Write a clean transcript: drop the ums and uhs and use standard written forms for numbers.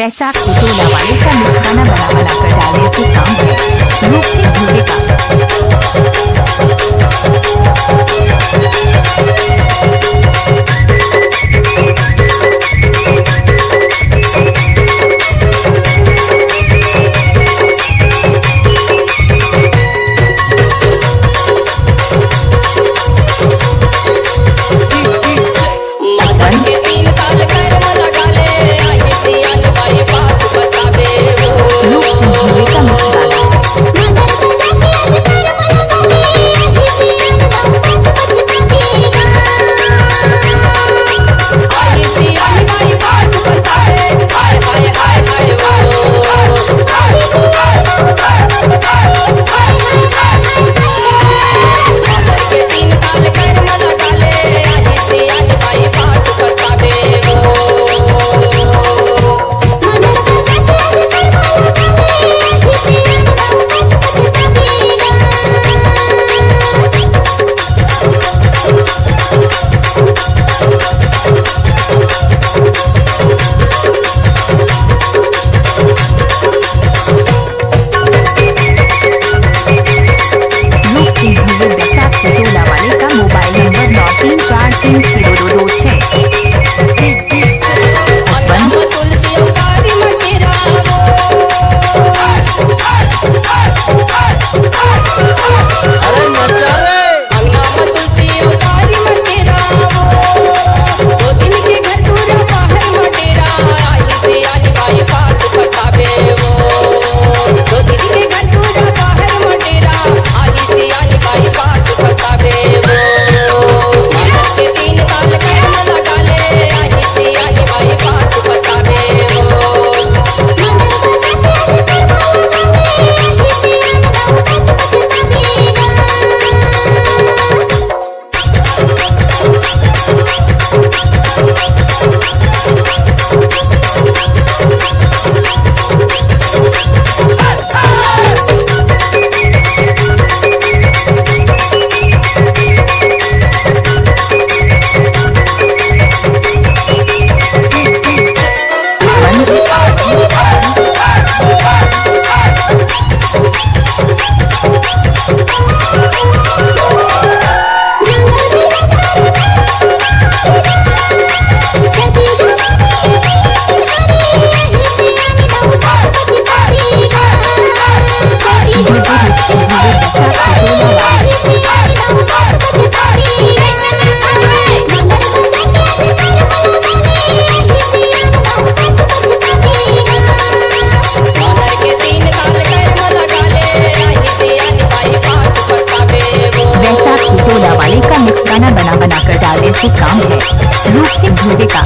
बैसाख टोला वाले का निशाना बना बना कर डालने से काम है। रूपसिंह धुर्वे का टोला वाले का मोबाइल नंबर 93462226। टोला वाले का मिक्स गाना बना बना कर डालने से काम है। रूपसिंह धुर्वे का